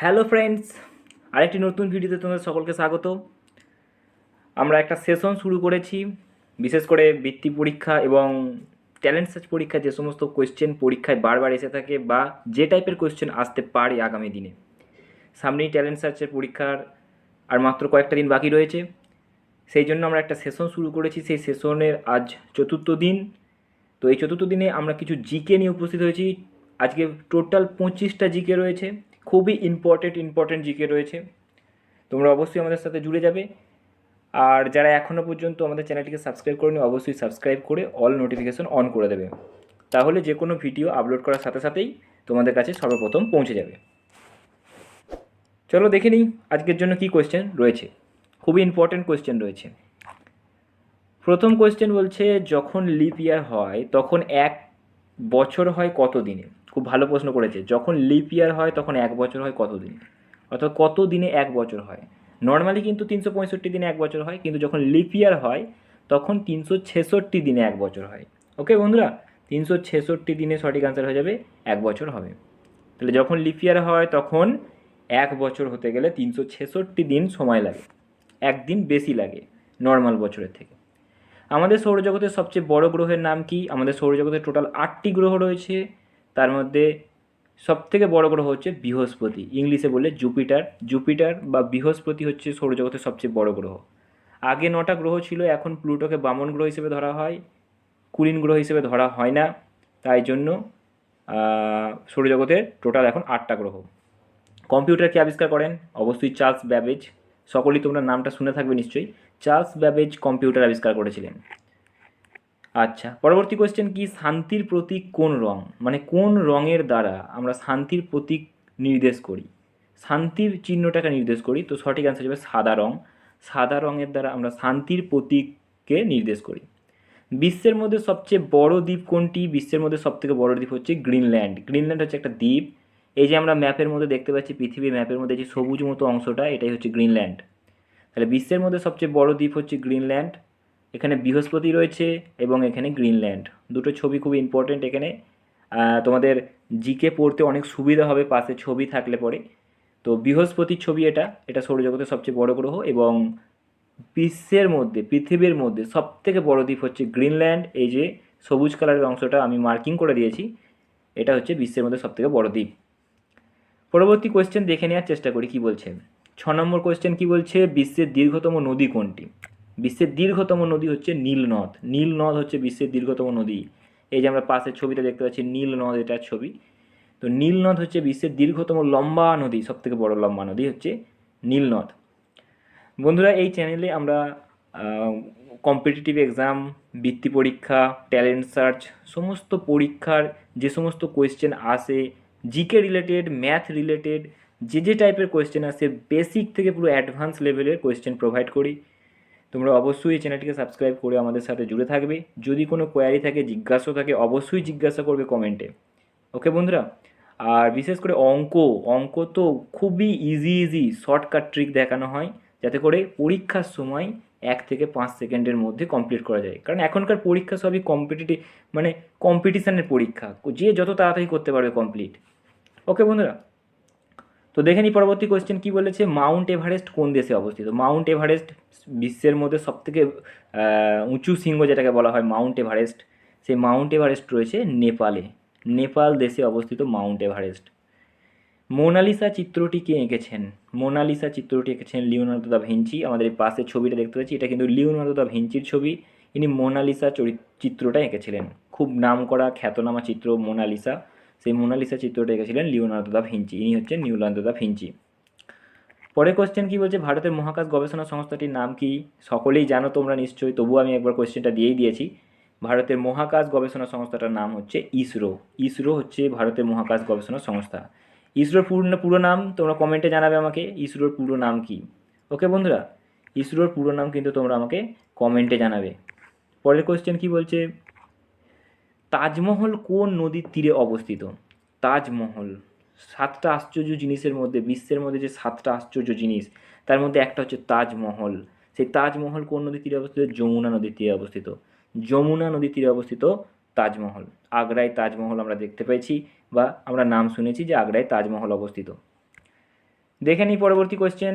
Hello friends, আরেকটি নতুন ভিডিওতে তোমাদের সকলকে স্বাগত। আমরা একটা সেশন শুরু করেছি, বিশেষ করে বৃত্তি পরীক্ষা এবং ট্যালেন্ট সার্চ পরীক্ষা যে সমস্ত কোয়েশ্চেন পরীক্ষায় বারবার এসে থাকে বা যে টাইপের কোয়েশ্চেন আসতে পারে আগামী দিনে। সামনেই ট্যালেন্ট সার্চের পরীক্ষার আর মাত্র কয়েকটা দিন বাকি রয়েছে, সেই জন্য আমরা একটা সেশন শুরু করেছি। সেই সেশনের আজ চতুর্থ দিন। তো এই চতুর্থ দিনে আমরা কিছু জিকে নিয়ে উপস্থিত হয়েছি। আজকে টোটাল 25টা জিকে রয়েছে, খুবই ইম্পর্টেন্ট জিকে রয়েছে। তোমরা অবশ্যই আমাদের সাথে জুড়ে যাবে। আর যারা এখনও পর্যন্ত আমাদের চ্যানেলটিকে সাবস্ক্রাইব করেনি, অবশ্যই সাবস্ক্রাইব করে অল নোটিফিকেশন অন করে দেবে, তাহলে যে কোনো ভিডিও আপলোড করার সাথে সাথেই তোমাদের কাছে সর্বপ্রথম পৌঁছে যাবে। চলো দেখে নিই আজকের জন্য কী কোয়েশ্চেন রয়েছে। খুবই ইম্পর্টেন্ট কোয়েশ্চেন রয়েছে। প্রথম কোয়েশ্চেন বলছে, যখন লিপ ইয়ার হয় তখন এক বছর হয় কত দিনে? খুব ভালো প্রশ্ন করেছে। যখন লিপ ইয়ার হয় তখন এক বছর হয় কত দিনে, অর্থাৎ কত দিনে এক বছর হয়। নর্মালি কিন্তু 365 দিনে এক বছর হয়, কিন্তু যখন লিপ ইয়ার হয় তখন 366 দিনে এক বছর হয়। ওকে বন্ধুরা, 366 দিনে সঠিক আনসার হয়ে যাবে এক বছর হবে। তাহলে যখন লিপ ইয়ার হয় তখন এক বছর হতে গেলে 366 দিন সময় লাগে, একদিন বেশি লাগে নর্মাল বছরের থেকে। আমাদের সৌরজগতের সবচেয়ে বড় গ্রহের নাম কি? আমাদের সৌরজগতে টোটাল 8টি গ্রহ রয়েছে, তার মধ্যে সবথেকে বড় গ্রহ হচ্ছে বৃহস্পতি, ইংলিশে বলে জুপিটার। জুপিটার বা বৃহস্পতি হচ্ছে সৌরজগতের সবচেয়ে বড় গ্রহ। আগে 9টা গ্রহ ছিল, এখন প্লুটোকে বামন গ্রহ হিসেবে ধরা হয়, কুলিন গ্রহ হিসেবে ধরা হয় না। তাই জন্য সৌরজগতের টোটাল এখন 8টা গ্রহ। কম্পিউটার কে আবিষ্কার করেন? অবশ্যই চার্লস ব্যাবেজ। সকলেই তোমরা নামটা শুনে থাকবে নিশ্চয়ই। চার্লস ব্যাবেজ কম্পিউটার আবিষ্কার করেছিলেন। আচ্ছা, পরবর্তী কোয়েশ্চেন কি? শান্তির প্রতীক কোন রং? মানে কোন রঙের দ্বারা আমরা শান্তির প্রতীক নির্দেশ করি, শান্তির চিহ্নটাকে নির্দেশ করি? তো সঠিক অ্যান্সার যাবে সাদা রং। সাদা রঙের দ্বারা আমরা শান্তির প্রতীককে নির্দেশ করি। বিশ্বের মধ্যে সবচেয়ে বড় দ্বীপ কোনটি? বিশ্বের মধ্যে সবথেকে বড় দ্বীপ হচ্ছে গ্রিনল্যান্ড। গ্রিনল্যান্ড হচ্ছে একটা দ্বীপ। এই যে আমরা ম্যাপের মধ্যে দেখতে পাচ্ছি, পৃথিবীর ম্যাপের মধ্যে যে সবুজ মতো অংশটা, এটাই হচ্ছে গ্রিনল্যান্ড। তাহলে বিশ্বের মধ্যে সবচেয়ে বড় দ্বীপ হচ্ছে গ্রিনল্যান্ড। এখানে বৃহস্পতি রয়েছে এবং এখানে গ্রিনল্যান্ড, দুটো ছবি খুবই ইম্পর্টেন্ট। এখানে তোমাদের জিকে পড়তে অনেক সুবিধা হবে পাশে ছবি থাকলে পরে। তো বৃহস্পতির ছবি, এটা এটা সৌরজগতের সবচেয়ে বড় গ্রহ এবং বিশ্বের মধ্যে, পৃথিবীর মধ্যে সবথেকে বড় দ্বীপ হচ্ছে গ্রিনল্যান্ড। এই যে সবুজ কালারের অংশটা আমি মার্কিং করে দিয়েছি, এটা হচ্ছে বিশ্বের মধ্যে সবথেকে বড় দ্বীপ। পরবর্তী কোয়েশ্চেন দেখে নেওয়ার চেষ্টা করি কি বলছে। 6 নম্বর কোয়েশ্চেন কি বলছে? বিশ্বের দীর্ঘতম নদী কোনটি? বিশ্বের দীর্ঘতম নদী হচ্ছে নীল নদ। নীল নদ হচ্ছে বিশ্বের দীর্ঘতম নদী। এই যে আমরা পাশের ছবিতে দেখতে পাচ্ছি নীল নদ, এটার ছবি। তো নীল নদ হচ্ছে বিশ্বের দীর্ঘতম লম্বা নদী, সবথেকে বড় লম্বা নদী হচ্ছে নীল নদ। বন্ধুরা, এই চ্যানেলে আমরা কম্পিটিটিভ এক্সাম, বৃত্তি পরীক্ষা, ট্যালেন্ট সার্চ, সমস্ত পরীক্ষার যে সমস্ত কোয়েশ্চেন আসে, জিকে রিলেটেড, ম্যাথ রিলেটেড, যে টাইপের কোয়েশ্চেন আসে, বেসিক থেকে পুরো অ্যাডভান্স লেভেলের কোয়েশ্চেন প্রোভাইড করি। তোমরা অবশ্যই এই চ্যানেলটিকে সাবস্ক্রাইব করে আমাদের সাথে জুড়ে থাকবে। যদি কোনো কোয়ারি থাকে, জিজ্ঞাসা থাকে, অবশ্যই জিজ্ঞাসা করবে কমেন্টে। ওকে বন্ধুরা, আর বিশেষ করে অঙ্ক, অঙ্ক তো খুবই ইজি শর্টকাট ট্রিক দেখানো হয়, যাতে করে পরীক্ষার সময় 1 থেকে 5 সেকেন্ডের মধ্যে কমপ্লিট করা যায়। কারণ এখনকার পরীক্ষা সবই কম্পিটিটিভ, মানে কম্পিটিশানের পরীক্ষা, যে যত তাড়াতাড়ি করতে পারবে কমপ্লিট। ওকে বন্ধুরা, তো দেখে নিই পরবর্তী কোয়েশ্চেন কী বলেছে। মাউন্ট এভারেস্ট কোন দেশে অবস্থিত? মাউন্ট এভারেস্ট বিশ্বের মধ্যে সবথেকে উঁচু শৃঙ্গ যেটাকে বলা হয় মাউন্ট এভারেস্ট, সেই মাউন্ট এভারেস্ট রয়েছে নেপালে। নেপাল দেশে অবস্থিত মাউন্ট এভারেস্ট। মোনালিসা চিত্রটি কে এঁকেছেন? মোনালিসা চিত্রটি এঁকেছেন লিওনার্দো দা ভিঞ্চি। আমাদের এই পাশের ছবিটা দেখতে পাচ্ছি, এটা কিন্তু লিওনার্দো দা ভিঞ্চির ছবি। ইনি মোনালিসা চিত্রটা এঁকেছিলেন। খুব নামকরা খ্যাতনামা চিত্র মোনালিসা, সেই মোনালিসা চিত্রটা এঁকেছিলেন লিওনার্দো দা ভিঞ্চি। ইনি হচ্ছেন লিওনার্দো দা ভিঞ্চি। পরের কোশ্চেন কি বলছে? ভারতের মহাকাশ গবেষণা সংস্থাটির নাম কি? সকলেই জানো তোমরা নিশ্চয়ই, তবুও আমি একবার কোশ্চেনটা দিয়েই দিয়েছি। ভারতের মহাকাশ গবেষণা সংস্থাটার নাম হচ্ছে ইসরো। ইসরো হচ্ছে ভারতের মহাকাশ গবেষণা সংস্থা। ইসরোর পুরো নাম তোমরা কমেন্টে জানাবে আমাকে, ইসরোর পুরো নাম কি। ওকে বন্ধুরা, ইসরোর পুরো নাম কিন্তু তোমরা আমাকে কমেন্টে জানাবে। পরের কোশ্চেন কি বলছে? তাজমহল কোন নদীর তীরে অবস্থিত? তাজমহল 7টা আশ্চর্য জিনিসের মধ্যে, বিশ্বের মধ্যে যে 7টা আশ্চর্য জিনিস, তার মধ্যে একটা হচ্ছে তাজমহল। সেই তাজমহল কোন নদীর তীরে অবস্থিত? যমুনা নদীর তীরে অবস্থিত। যমুনা নদীর তীরে অবস্থিত তাজমহল। আগ্রায় তাজমহল আমরা দেখতে পেয়েছি বা আমরা নাম শুনেছি যে আগ্রায় তাজমহল অবস্থিত। দেখে নিই পরবর্তী কোয়েশ্চেন।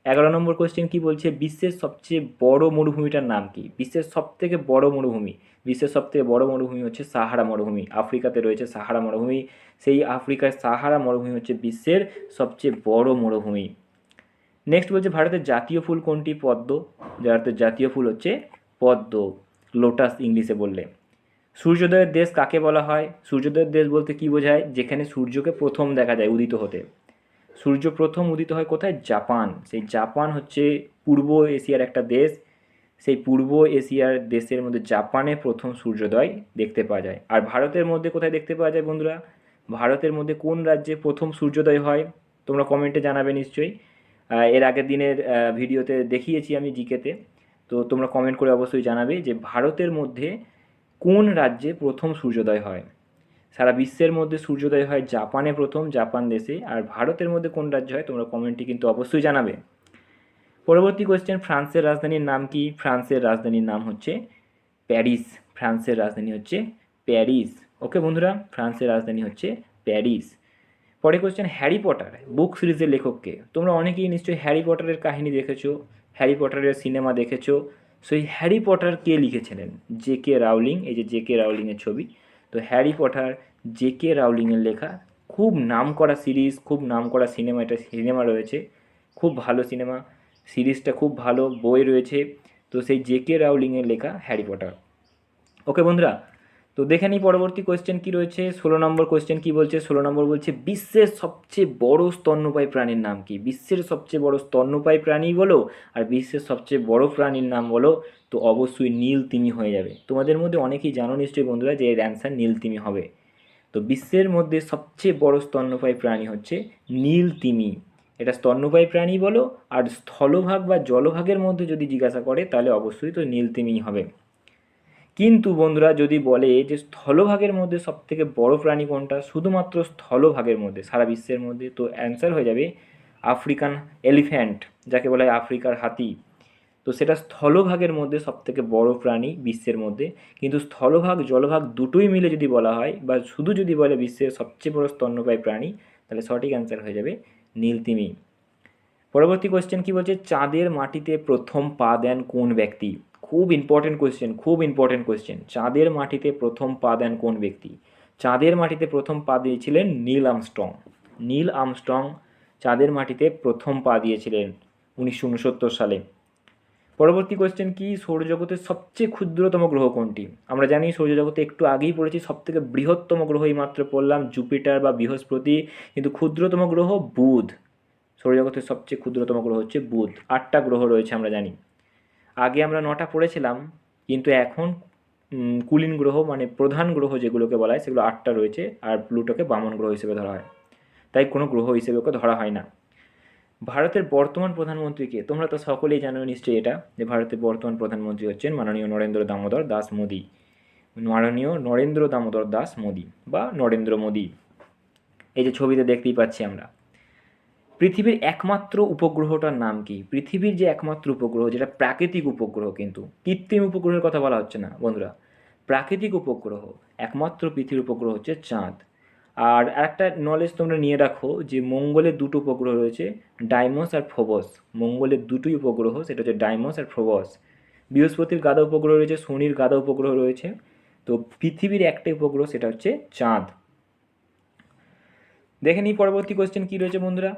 11 নম্বর কোয়েশ্চেন কি বলছে, বিশ্বের সবচেয়ে বড় মরুভূমিটার নাম কি? বিশ্বের সবথেকে বড় মরুভূমি, বিশ্বের সবথেকে বড় মরুভূমি হচ্ছে সাহারা মরুভূমি। আফ্রিকাতে রয়েছে সাহারা মরুভূমি। সেই আফ্রিকার সাহারা মরুভূমি হচ্ছে বিশ্বের সবচেয়ে বড় মরুভূমি। নেক্সট বলছে ভারতের জাতীয় ফুল কোনটি? পদ্ম। ভারতের জাতীয় ফুল হচ্ছে পদ্ম, লোটাস ইংলিশে বললে। সূর্যোদয়ের দেশ কাকে বলা হয়? সূর্যোদয়ের দেশ বলতে কি বোঝায়? যেখানে সূর্যকে প্রথম দেখা যায় উদিত হতে। সূর্য প্রথম উদিত হয় কোথায়? জাপান। সেই জাপান হচ্ছে পূর্ব এশিয়ার একটা দেশ। সেই পূর্ব এশিয়ার দেশের মধ্যে জাপানে প্রথম সূর্যোদয় দেখতে পাওয়া যায়। আর ভারতের মধ্যে কোথায় দেখতে পাওয়া যায় বন্ধুরা? ভারতের মধ্যে কোন রাজ্যে প্রথম সূর্যোদয় হয়? তোমরা কমেন্টে জানাবে নিশ্চয়ই। এর আগের দিনের ভিডিওতে দেখিয়েছি আমি জিকেতে। তো তোমরা কমেন্ট করে অবশ্যই জানাবে যে ভারতের মধ্যে কোন রাজ্যে প্রথম সূর্যোদয় হয়। সারা বিশ্বের মধ্যে সূর্যোদয় হয় জাপানে প্রথম, জাপান দেশে। আর ভারতের মধ্যে কোন রাজ্য হয় তোমরা কমেন্টে কিন্তু অবশ্যই জানাবে। পরবর্তী কোয়েশ্চেন, ফ্রান্সের রাজধানীর নাম কি? ফ্রান্সের রাজধানীর নাম হচ্ছে প্যারিস। ফ্রান্সের রাজধানী হচ্ছে প্যারিস। ওকে বন্ধুরা, ফ্রান্সের রাজধানী হচ্ছে প্যারিস। পরে কোয়েশ্চেন, হ্যারি পটার বুক সিরিজের লেখককে? তোমরা অনেকেই নিশ্চয়ই হ্যারি পটারের কাহিনী দেখেছো, হ্যারি পটারের সিনেমা দেখেছো। সেই হ্যারি পটার কে লিখেছিলেন? J K Rowling. এই যে জে কে রাউলিংয়ের ছবি। তো হ্যারি পটার জে কে রাউলিংয়ের লেখা। খুব নামকরা সিরিজ, খুব নামকরা সিনেমা। এটা সিনেমা রয়েছে, খুব ভালো সিনেমা। সিরিজটা খুব ভালো, বই রয়েছে। তো সেই জে কে রাউলিংয়ের লেখা হ্যারি পটার। ওকে বন্ধুরা, তো দেখে নিই পরবর্তী কোয়েশ্চেন কি রয়েছে। 16 নম্বর কোয়েশ্চেন কি বলছে? 16 নম্বর বলছে বিশ্বের সবচেয়ে বড় স্তন্যপায়ী প্রাণীর নাম কি? বিশ্বের সবচেয়ে বড় স্তন্যপায়ী প্রাণী বলো আর বিশ্বের সবচেয়ে বড় প্রাণীর নাম বলো, তো অবশ্যই নীল তিমি হয়ে যাবে। তোমাদের মধ্যে অনেকেই জানো নিশ্চয়ই বন্ধুরা যে এর অ্যান্সার নীল তিমি হবে। তো বিশ্বের মধ্যে সবচেয়ে বড় স্তন্যপায়ী প্রাণী হচ্ছে নীল তিমি। এটা স্তন্যপায়ী প্রাণী বলো আর স্থলভাগ বা জলভাগের মধ্যে যদি জিজ্ঞাসা করে তাহলে অবশ্যই তো নীল তিমি হবে। কিন্তু বন্ধুরা যদি বলে যে স্থলভাগের মধ্যে সবথেকে বড় প্রাণী কোনটা, শুধুমাত্র স্থলভাগের মধ্যে সারা বিশ্বের মধ্যে, তো অ্যান্সার হয়ে যাবে আফ্রিকান এলিফ্যান্ট, যাকে বলা হয় আফ্রিকার হাতি। তো সেটা স্থলভাগের মধ্যে সবথেকে বড় প্রাণী বিশ্বের মধ্যে। কিন্তু স্থলভাগ জলভাগ দুটোই মিলে যদি বলা হয় বা শুধু যদি বলে বিশ্বের সবচেয়ে বড় স্তন্যপায়ী প্রাণী, তাহলে সঠিক অ্যান্সার হয়ে যাবে নীলতিমি। পরবর্তী কোয়েশ্চেন কি বলছে, চাঁদের মাটিতে প্রথম পা দেন কোন ব্যক্তি? খুব ইম্পর্টেন্ট কোয়েশ্চেন, খুব ইম্পর্টেন্ট কোয়েশ্চেন। চাঁদের মাটিতে প্রথম পা দেন কোন ব্যক্তি? চাঁদের মাটিতে প্রথম পা দিয়েছিলেন নীল আর্মস্ট্রং। নীল আর্মস্ট্রং চাঁদের মাটিতে প্রথম পা দিয়েছিলেন 1969 সালে। পরবর্তী কোয়েশ্চেন কি, সৌরজগতের সবচেয়ে ক্ষুদ্রতম গ্রহ কোনটি? আমরা জানি সৌরজগতে একটু আগেই পড়েছি সবথেকে বৃহত্তম গ্রহ এই মাত্র পড়লাম জুপিটার বা বৃহস্পতি, কিন্তু ক্ষুদ্রতম গ্রহ বুধ। সৌরজগতের সবচেয়ে ক্ষুদ্রতম গ্রহ হচ্ছে বুধ। 8টা গ্রহ রয়েছে আমরা জানি। আগে আমরা 9টা পড়েছিলাম, কিন্তু এখন কুলীন গ্রহ মানে প্রধান গ্রহ যেগুলোকে বলা হয় সেগুলো 8টা রয়েছে। আর প্লুটোকে বামন গ্রহ হিসেবে ধরা হয়, তাই কোনো গ্রহ হিসেবে ওকে ধরা হয় না। ভারতের বর্তমান প্রধানমন্ত্রীকে? তোমরা তো সকলেই জানো নিশ্চয়ই এটা, যে ভারতের বর্তমান প্রধানমন্ত্রী হচ্ছেন মাননীয় নরেন্দ্র দামোদর দাস মোদী। মাননীয় নরেন্দ্র দামোদর দাস মোদী বা নরেন্দ্র মোদী। এই যে ছবিতে দেখতেই পাচ্ছি আমরা। পৃথিবীর একমাত্র উপগ্রহটার নাম কি? পৃথিবীর যে একমাত্র উপগ্রহ, যেটা প্রাকৃতিক উপগ্রহ, কিন্তু কৃত্রিম উপগ্রহের কথা বলা হচ্ছে না বন্ধুরা, প্রাকৃতিক উপগ্রহ, একমাত্র পৃথিবীর উপগ্রহ হচ্ছে চাঁদ। আর একটা নলেজ তোমরা নিয়ে রাখো যে মঙ্গলের দুটো উপগ্রহ রয়েছে, ডাইমস আর ফোবস। মঙ্গলের দুটোই উপগ্রহ, সেটা হচ্ছে ডাইমস আর ফোবস। বৃহস্পতির গাদা উপগ্রহ রয়েছে, শনির গাদা উপগ্রহ রয়েছে। তো পৃথিবীর একটাই উপগ্রহ, সেটা হচ্ছে চাঁদ। দেখে নিই পরবর্তী কোয়েশ্চেন কী রয়েছে বন্ধুরা।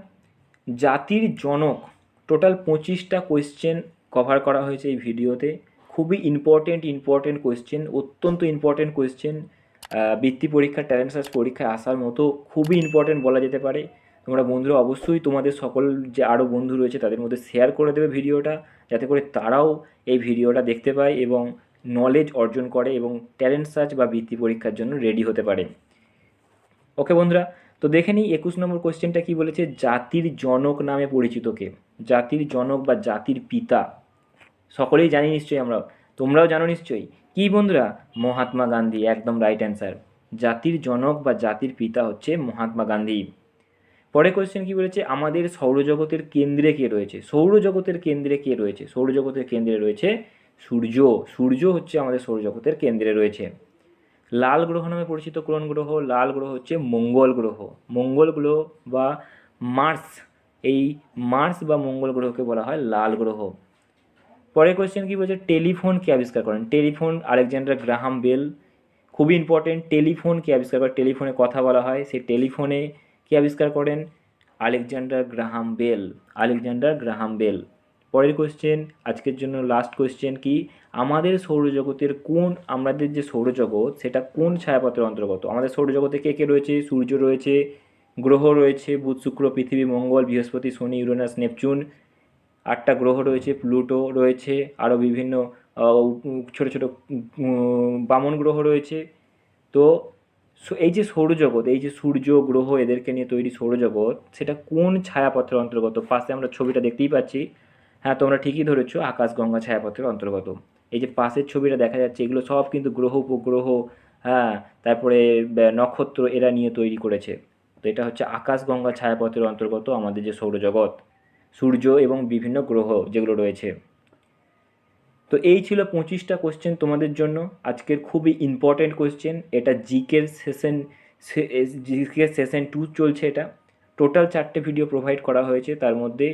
জাতির জনক, টোটাল 25টা কোয়েশ্চেন কভার করা হয়েছে এই ভিডিওতে। খুবই ইম্পর্টেন্ট কোয়েশ্চেন, অত্যন্ত ইম্পর্টেন্ট কোয়েশ্চেন। বৃত্তি পরীক্ষা, ট্যালেন্ট সার্চ পরীক্ষায় আসার মতো খুবই ইম্পর্টেন্ট বলা যেতে পারে। তোমরা বন্ধুরা অবশ্যই তোমাদের সকল যে আরও বন্ধু রয়েছে তাদের মধ্যে শেয়ার করে দেবে ভিডিওটা, যাতে করে তারাও এই ভিডিওটা দেখতে পায় এবং নলেজ অর্জন করে এবং ট্যালেন্ট সার্চ বা বৃত্তি পরীক্ষার জন্য রেডি হতে পারে। ওকে বন্ধুরা, তো দেখে নিই 21 নম্বর কোয়েশ্চেনটা কি বলেছে, জাতির জনক নামে পরিচিত কে? জাতির জনক বা জাতির পিতা সকলেই জানি নিশ্চয়ই, আমরা তোমরাও জানো নিশ্চয়ই। কি বন্ধুরা? মহাত্মা গান্ধী, একদম রাইট অ্যান্সার। জাতির জনক বা জাতির পিতা হচ্ছে মহাত্মা গান্ধী। পরে কোয়েশ্চেন কি বলেছে, আমাদের সৌরজগতের কেন্দ্রে কে রয়েছে? সৌরজগতের কেন্দ্রে কে রয়েছে? সৌরজগতের কেন্দ্রে রয়েছে সূর্য। সূর্য হচ্ছে আমাদের সৌরজগতের কেন্দ্রে রয়েছে। লাল গ্রহ নামে পরিচিত কোন গ্রহ? লাল গ্রহ হচ্ছে মঙ্গল গ্রহ। মঙ্গল গ্রহ বা মার্স, এই মার্স বা মঙ্গল গ্রহকে বলা হয় লাল গ্রহ। পরের কোয়েশ্চেন কি বলছে, টেলিফোন কে আবিষ্কার করেন? Telephone Alexander Graham Bell. খুবই ইম্পর্টেন্ট, টেলিফোন কে আবিষ্কার করে, টেলিফোনে কথা বলা হয়, সেই টেলিফোনে কে আবিষ্কার করেন? Alexander Graham Bell. Alexander Graham Bell. পরের কোয়েশ্চেন, আজকের জন্য লাস্ট কোয়েশ্চেন কি, আমাদের সৌরজগতের কোন, আমাদের যে সৌরজগৎ সেটা কোন ছায়াপথের অন্তর্গত? আমাদের সৌরজগতে কে কে রয়েছে? সূর্য রয়েছে, গ্রহ রয়েছে বুধ শুক্র পৃথিবী মঙ্গল বৃহস্পতি শনি ইউরেনাস নেপচুন, 8টা গ্রহ রয়েছে, প্লুটো রয়েছে, আরও বিভিন্ন ছোটো ছোটো বামন গ্রহ রয়েছে। তো এই যে সৌরজগৎ, এই যে সূর্য গ্রহ এদেরকে নিয়ে তৈরি সৌরজগৎ, সেটা কোন ছায়াপথের অন্তর্গত? পাশে আমরা ছবিটা দেখতেই পাচ্ছি। হ্যাঁ, তোমরা ঠিকই ধরেছো, আকাশগঙ্গা ছায়াপথের অন্তর্গত। এই যে পাশের ছবিটা দেখা যাচ্ছে, এগুলো সব কিন্তু গ্রহ উপগ্রহ, হ্যাঁ, তারপরে নক্ষত্র এরা নিয়ে তৈরি করেছে। তো এটা হচ্ছে আকাশগঙ্গা ছায়াপথের অন্তর্গত আমাদের যে সৌরজগৎ, সূর্য এবং বিভিন্ন গ্রহ যেগুলো রয়েছে। তো এই ছিল 25টা কোশ্চেন তোমাদের জন্য আজকের, খুবই ইম্পর্টেন্ট কোশ্চেন। এটা জিকের সেশন, জিকে সেশন 2 চলছে। এটা টোটাল 4টে ভিডিও প্রোভাইড করা হয়েছে, তার মধ্যে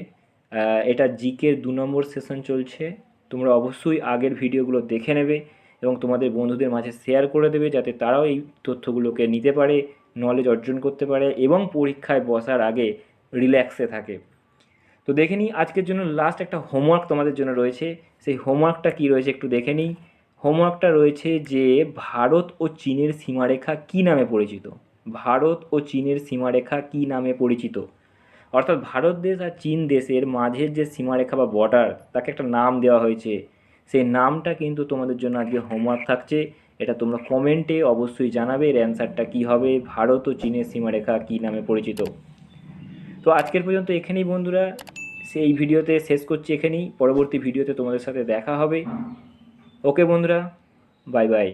এটা জিকের 2 নম্বর সেশন চলছে। তোমরা অবশ্যই আগের ভিডিওগুলো দেখে নেবে এবং তোমাদের বন্ধুদের মাঝে শেয়ার করে দেবে, যাতে তারাও এই তথ্যগুলোকে নিতে পারে, নলেজ অর্জন করতে পারে এবং পরীক্ষায় বসার আগে রিল্যাক্সে থাকে। তো দেখে নিই, আজকের জন্য লাস্ট একটা হোমওয়ার্ক তোমাদের জন্য রয়েছে। সেই হোমওয়ার্কটা কী রয়েছে একটু দেখে নিই। হোমওয়ার্কটা রয়েছে যে ভারত ও চীনের সীমারেখা কী নামে পরিচিত? ভারত ও চীনের সীমারেখা কী নামে পরিচিত? অর্থাৎ ভারত দেশ আর চীন দেশের মাঝের যে সীমারেখা বা বর্ডার, তাকে একটা নাম দেওয়া হয়েছে। সেই নামটা কিন্তু তোমাদের জন্য আজকে হোমওয়ার্ক থাকছে। এটা তোমরা কমেন্টে অবশ্যই জানাবে এর অ্যান্সারটা কী হবে, ভারত ও চীনের সীমারেখা কী নামে পরিচিত। তো আজকের পর্যন্ত এখানেই বন্ধুরা, সেই ভিডিওতে শেষ করছি এখানেই। পরবর্তী ভিডিওতে তোমাদের সাথে দেখা হবে। ওকে বন্ধুরা, বাই বাই।